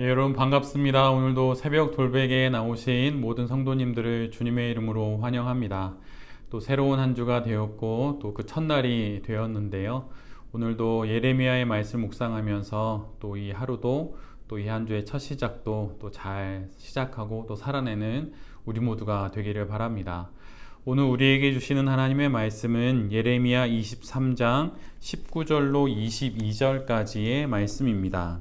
예, 여러분 반갑습니다. 오늘도 새벽 돌베개에 나오신 모든 성도님들을 주님의 이름으로 환영합니다. 또 새로운 한 주가 되었고 또 그 첫날이 되었는데요. 오늘도 예레미야의 말씀 묵상하면서 또 이 하루도 또 이 한 주의 첫 시작도 또 잘 시작하고 또 살아내는 우리 모두가 되기를 바랍니다. 오늘 우리에게 주시는 하나님의 말씀은 예레미야 23장 19절로 22절까지의 말씀입니다.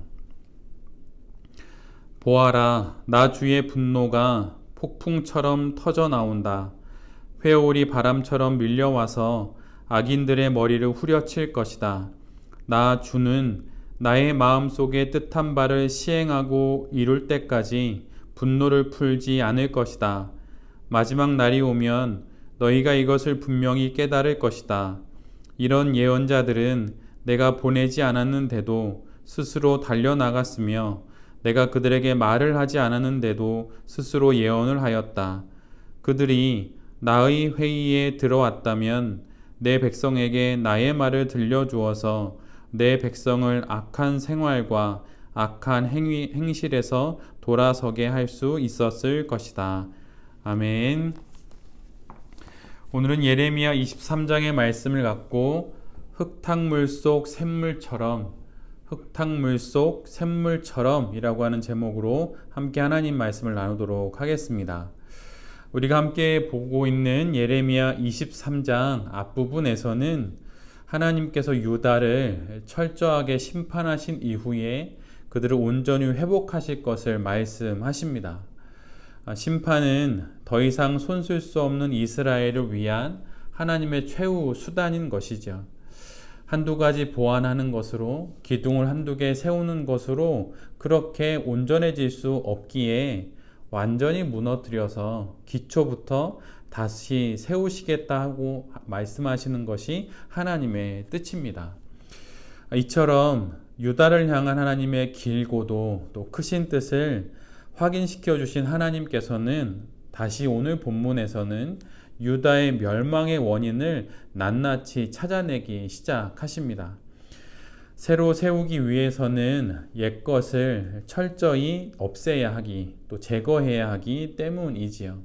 보아라, 나 주의 분노가 폭풍처럼 터져 나온다. 회오리 바람처럼 밀려와서 악인들의 머리를 후려칠 것이다. 나 주는 나의 마음속에 뜻한 바를 시행하고 이룰 때까지 분노를 풀지 않을 것이다. 마지막 날이 오면 너희가 이것을 분명히 깨달을 것이다. 이런 예언자들은 내가 보내지 않았는데도 스스로 달려나갔으며 내가 그들에게 말을 하지 않았는데도 스스로 예언을 하였다. 그들이 나의 회의에 들어왔다면 내 백성에게 나의 말을 들려주어서 내 백성을 악한 생활과 악한 행실에서 돌아서게 할 수 있었을 것이다. 아멘. 오늘은 예레미야 23장의 말씀을 갖고 흙탕물 속 샘물처럼 이라고 하는 제목으로 함께 하나님 말씀을 나누도록 하겠습니다. 우리가 함께 보고 있는 예레미야 23장 앞부분에서는 하나님께서 유다를 철저하게 심판하신 이후에 그들을 온전히 회복하실 것을 말씀하십니다. 심판은 더 이상 손쓸 수 없는 이스라엘을 위한 하나님의 최후 수단인 것이죠. 한두 가지 보완하는 것으로, 기둥을 한두 개 세우는 것으로 그렇게 온전해질 수 없기에 완전히 무너뜨려서 기초부터 다시 세우시겠다 하고 말씀하시는 것이 하나님의 뜻입니다. 이처럼 유다를 향한 하나님의 길고도 또 크신 뜻을 확인시켜 주신 하나님께서는 다시 오늘 본문에서는 유다의 멸망의 원인을 낱낱이 찾아내기 시작하십니다. 새로 세우기 위해서는 옛것을 철저히 없애야 하기, 또 제거해야 하기 때문이지요.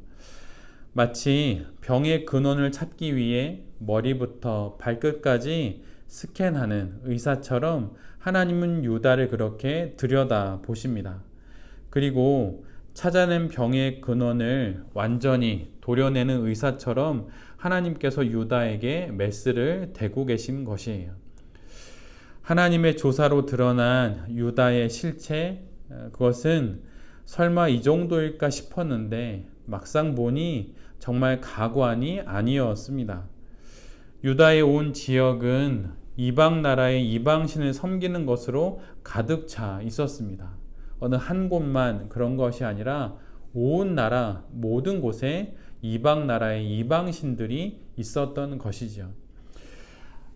마치 병의 근원을 찾기 위해 머리부터 발끝까지 스캔하는 의사처럼 하나님은 유다를 그렇게 들여다 보십니다. 그리고 찾아낸 병의 근원을 완전히 도려내는 의사처럼 하나님께서 유다에게 메스를 대고 계신 것이에요. 하나님의 조사로 드러난 유다의 실체, 그것은 설마 이 정도일까 싶었는데 막상 보니 정말 가관이 아니었습니다. 유다의 온 지역은 이방 나라의 이방신을 섬기는 것으로 가득 차 있었습니다. 어느 한 곳만 그런 것이 아니라 온 나라 모든 곳에 이방 나라의 이방신들이 있었던 것이죠.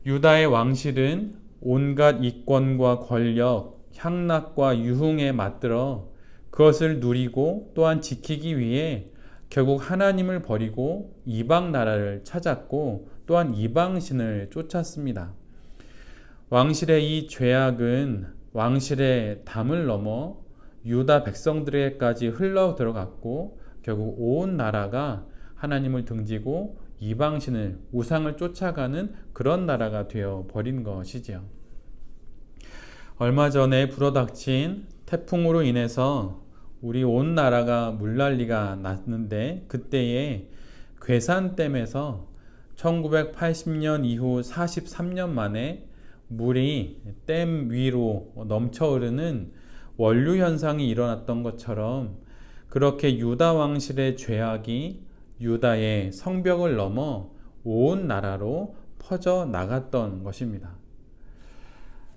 유다의 왕실은 온갖 이권과 권력, 향락과 유흥에 맞들어 그것을 누리고 또한 지키기 위해 결국 하나님을 버리고 이방 나라를 찾았고 또한 이방신을 쫓았습니다. 왕실의 이 죄악은 왕실의 담을 넘어 유다 백성들에게까지 흘러 들어갔고 결국 온 나라가 하나님을 등지고 이방신을 우상을 쫓아가는 그런 나라가 되어 버린 것이죠. 얼마 전에 불어닥친 태풍으로 인해서 우리 온 나라가 물난리가 났는데 그때에 괴산댐에서 1980년 이후 43년 만에 물이 댐 위로 넘쳐 흐르는 원류 현상이 일어났던 것처럼 그렇게 유다 왕실의 죄악이 유다의 성벽을 넘어 온 나라로 퍼져 나갔던 것입니다.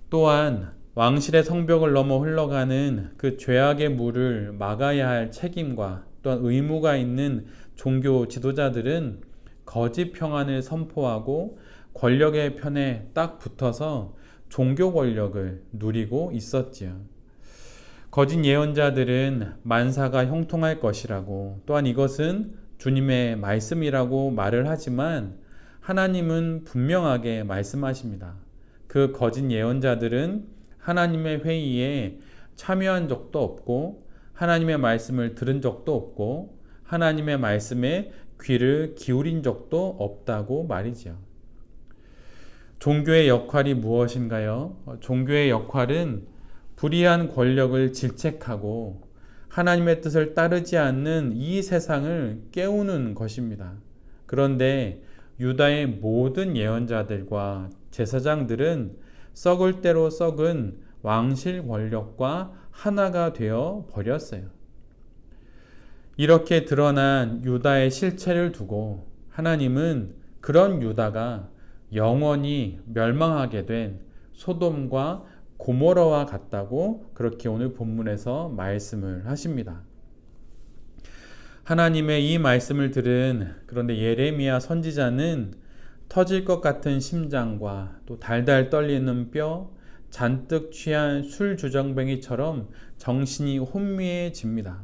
또한 왕실의 성벽을 넘어 흘러가는 그 죄악의 물을 막아야 할 책임과 또한 의무가 있는 종교 지도자들은 거짓 평안을 선포하고 권력의 편에 딱 붙어서 종교 권력을 누리고 있었지요. 거짓 예언자들은 만사가 형통할 것이라고, 또한 이것은 주님의 말씀이라고 말을 하지만 하나님은 분명하게 말씀하십니다. 그 거짓 예언자들은 하나님의 회의에 참여한 적도 없고 하나님의 말씀을 들은 적도 없고 하나님의 말씀에 귀를 기울인 적도 없다고 말이죠. 종교의 역할이 무엇인가요? 종교의 역할은 불의한 권력을 질책하고 하나님의 뜻을 따르지 않는 이 세상을 깨우는 것입니다. 그런데 유다의 모든 예언자들과 제사장들은 썩을 대로 썩은 왕실 권력과 하나가 되어 버렸어요. 이렇게 드러난 유다의 실체를 두고 하나님은 그런 유다가 영원히 멸망하게 된 소돔과 고모라와 같다고 그렇게 오늘 본문에서 말씀을 하십니다. 하나님의 이 말씀을 들은 그런데 예레미야 선지자는 터질 것 같은 심장과 또 달달 떨리는 뼈, 잔뜩 취한 술 주정뱅이처럼 정신이 혼미해집니다.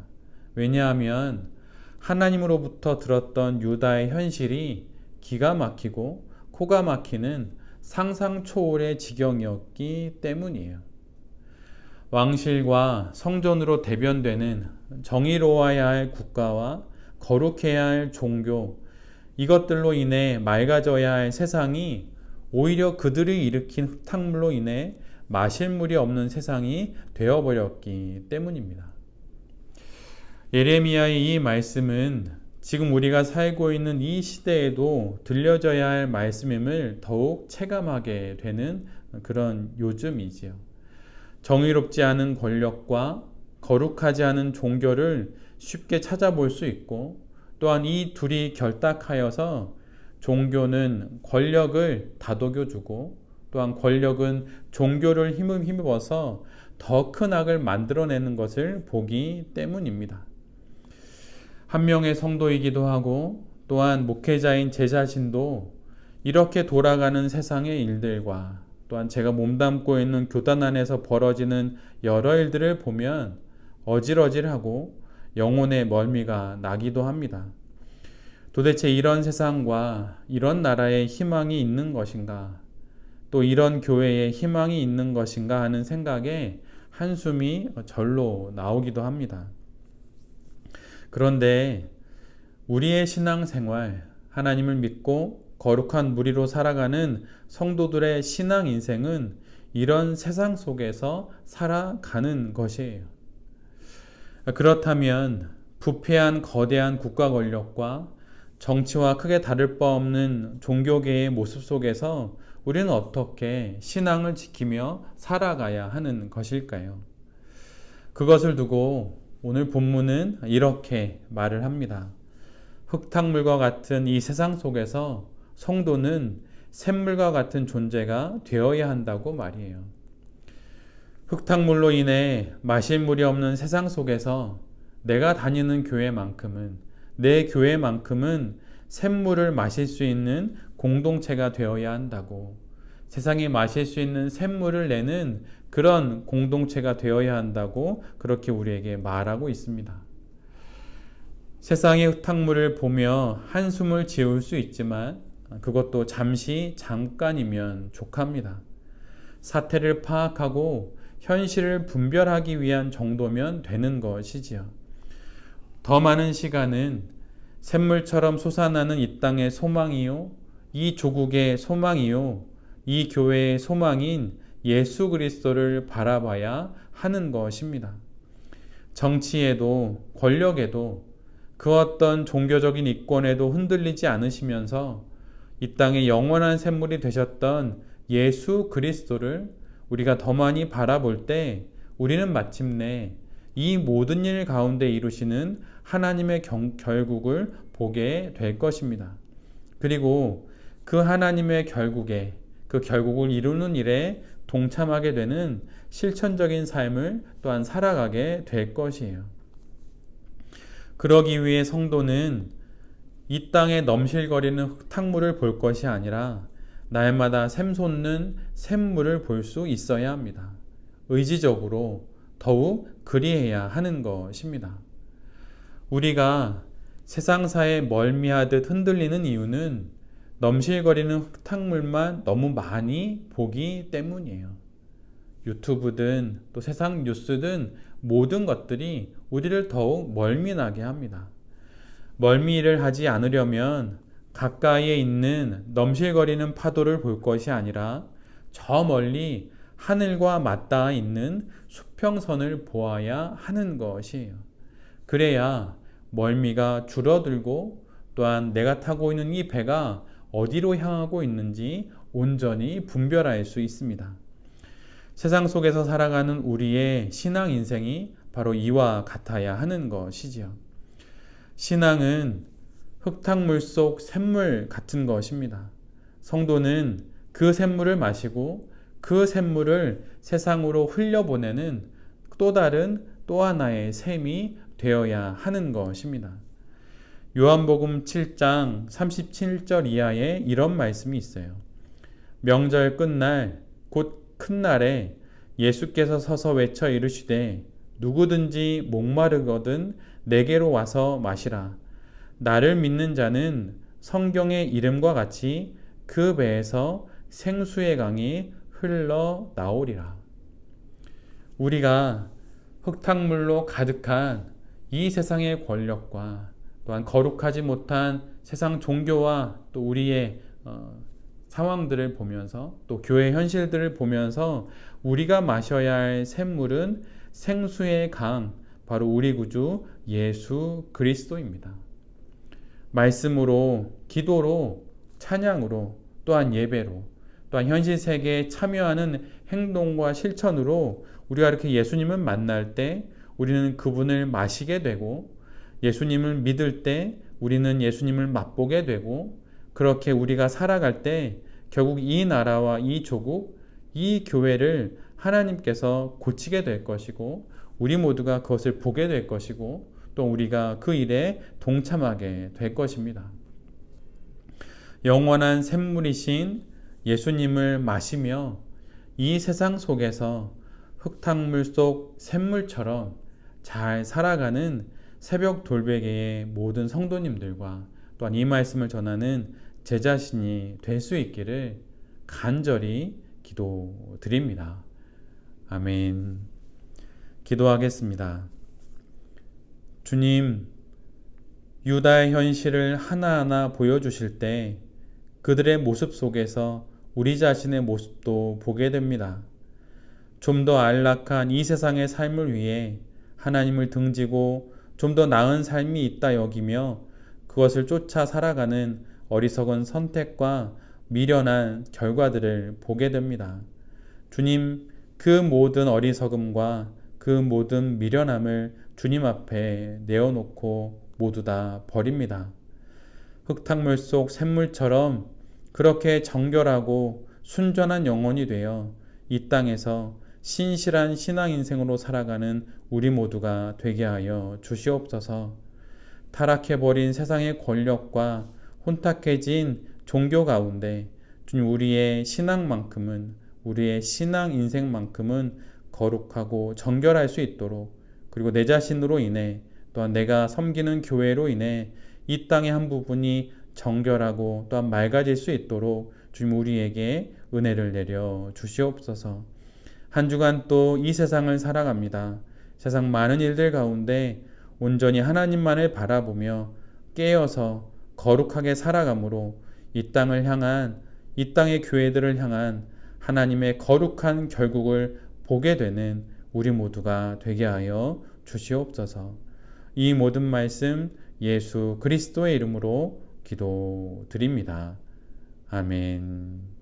왜냐하면 하나님으로부터 들었던 유다의 현실이 기가 막히고 코가 막히는 상상 초월의 지경이었기 때문이에요. 왕실과 성전으로 대변되는 정의로워야 할 국가와 거룩해야 할 종교, 이것들로 인해 맑아져야 할 세상이 오히려 그들이 일으킨 흙탕물로 인해 마실 물이 없는 세상이 되어버렸기 때문입니다. 예레미야의 이 말씀은 지금 우리가 살고 있는 이 시대에도 들려져야 할 말씀임을 더욱 체감하게 되는 그런 요즘이지요. 정의롭지 않은 권력과 거룩하지 않은 종교를 쉽게 찾아볼 수 있고 또한 이 둘이 결탁하여서 종교는 권력을 다독여주고 또한 권력은 종교를 힘입어서 더 큰 악을 만들어내는 것을 보기 때문입니다. 한 명의 성도이기도 하고 또한 목회자인 제 자신도 이렇게 돌아가는 세상의 일들과 또한 제가 몸담고 있는 교단 안에서 벌어지는 여러 일들을 보면 어질어질하고 영혼의 멀미가 나기도 합니다. 도대체 이런 세상과 이런 나라에 희망이 있는 것인가? 또 이런 교회에 희망이 있는 것인가 하는 생각에 한숨이 절로 나오기도 합니다. 그런데 우리의 신앙생활, 하나님을 믿고 거룩한 무리로 살아가는 성도들의 신앙 인생은 이런 세상 속에서 살아가는 것이에요. 그렇다면 부패한 거대한 국가 권력과 정치와 크게 다를 바 없는 종교계의 모습 속에서 우리는 어떻게 신앙을 지키며 살아가야 하는 것일까요? 그것을 두고 오늘 본문은 이렇게 말을 합니다. 흙탕물과 같은 이 세상 속에서 성도는 샘물과 같은 존재가 되어야 한다고 말이에요. 흙탕물로 인해 마실 물이 없는 세상 속에서 내가 다니는 교회만큼은, 내 교회만큼은 샘물을 마실 수 있는 공동체가 되어야 한다고, 세상에 마실 수 있는 샘물을 내는 그런 공동체가 되어야 한다고 그렇게 우리에게 말하고 있습니다. 세상의 흙탕물을 보며 한숨을 지을 수 있지만 그것도 잠깐이면 족합니다. 사태를 파악하고 현실을 분별하기 위한 정도면 되는 것이지요. 더 많은 시간은 샘물처럼 솟아나는 이 땅의 소망이요, 이 조국의 소망이요, 이 교회의 소망인 예수 그리스도를 바라봐야 하는 것입니다. 정치에도 권력에도 그 어떤 종교적인 이권에도 흔들리지 않으시면서 이 땅의 영원한 샘물이 되셨던 예수 그리스도를 우리가 더 많이 바라볼 때 우리는 마침내 이 모든 일 가운데 이루시는 하나님의 결국을 보게 될 것입니다. 그리고 그 하나님의 결국에, 그 결국을 이루는 일에 동참하게 되는 실천적인 삶을 또한 살아가게 될 것이에요. 그러기 위해 성도는 이 땅에 넘실거리는 흙탕물을 볼 것이 아니라 날마다 샘솟는 샘물을 볼 수 있어야 합니다. 의지적으로 더욱 그리해야 하는 것입니다. 우리가 세상사에 멀미하듯 흔들리는 이유는 넘실거리는 흙탕물만 너무 많이 보기 때문이에요. 유튜브든 또 세상 뉴스든 모든 것들이 우리를 더욱 멀미나게 합니다. 멀미를 하지 않으려면 가까이에 있는 넘실거리는 파도를 볼 것이 아니라 저 멀리 하늘과 맞닿아 있는 수평선을 보아야 하는 것이에요. 그래야 멀미가 줄어들고 또한 내가 타고 있는 이 배가 어디로 향하고 있는지 온전히 분별할 수 있습니다. 세상 속에서 살아가는 우리의 신앙 인생이 바로 이와 같아야 하는 것이지요. 신앙은 흙탕물 속 샘물 같은 것입니다. 성도는 그 샘물을 마시고 그 샘물을 세상으로 흘려보내는 또 다른 또 하나의 샘이 되어야 하는 것입니다. 요한복음 7장 37절 이하에 이런 말씀이 있어요. 명절 끝날 곧 큰 날에 예수께서 서서 외쳐 이르시되 누구든지 목마르거든 내게로 와서 마시라. 나를 믿는 자는 성경의 이름과 같이 그 배에서 생수의 강이 흘러 나오리라. 우리가 흙탕물로 가득한 이 세상의 권력과 또한 거룩하지 못한 세상 종교와 또 우리의 상황들을 보면서 또 교회 현실들을 보면서 우리가 마셔야 할 샘물은 생수의 강, 바로 우리 구주 예수 그리스도입니다. 말씀으로, 기도로, 찬양으로, 또한 예배로, 또한 현실 세계에 참여하는 행동과 실천으로 우리가 이렇게 예수님을 만날 때 우리는 그분을 마시게 되고, 예수님을 믿을 때 우리는 예수님을 맛보게 되고, 그렇게 우리가 살아갈 때 결국 이 나라와 이 조국, 이 교회를 하나님께서 고치게 될 것이고 우리 모두가 그것을 보게 될 것이고 또 우리가 그 일에 동참하게 될 것입니다. 영원한 샘물이신 예수님을 마시며 이 세상 속에서 흙탕물 속 샘물처럼 잘 살아가는 새벽 돌베개의 모든 성도님들과 또한 이 말씀을 전하는 제 자신이 될 수 있기를 간절히 기도드립니다. 아멘. 기도하겠습니다. 주님, 유다의 현실을 하나하나 보여주실 때 그들의 모습 속에서 우리 자신의 모습도 보게 됩니다. 좀 더 안락한 이 세상의 삶을 위해 하나님을 등지고 좀 더 나은 삶이 있다 여기며 그것을 쫓아 살아가는 어리석은 선택과 미련한 결과들을 보게 됩니다. 주님, 그 모든 어리석음과 그 모든 미련함을 주님 앞에 내어놓고 모두 다 버립니다. 흙탕물 속 샘물처럼 그렇게 정결하고 순전한 영혼이 되어 이 땅에서 신실한 신앙 인생으로 살아가는 우리 모두가 되게 하여 주시옵소서. 타락해버린 세상의 권력과 혼탁해진 종교 가운데 주님 우리의 신앙만큼은 우리의 신앙 인생만큼은 거룩하고 정결할 수 있도록 그리고 내 자신으로 인해 또한 내가 섬기는 교회로 인해 이 땅의 한 부분이 정결하고 또한 맑아질 수 있도록 주님 우리에게 은혜를 내려 주시옵소서. 한 주간 또 이 세상을 살아갑니다. 세상 많은 일들 가운데 온전히 하나님만을 바라보며 깨어서 거룩하게 살아감으로 이 땅을 향한 이 땅의 교회들을 향한 하나님의 거룩한 결국을 보게 되는 우리 모두가 되게 하여 주시옵소서. 이 모든 말씀 예수 그리스도의 이름으로 기도드립니다. 아멘.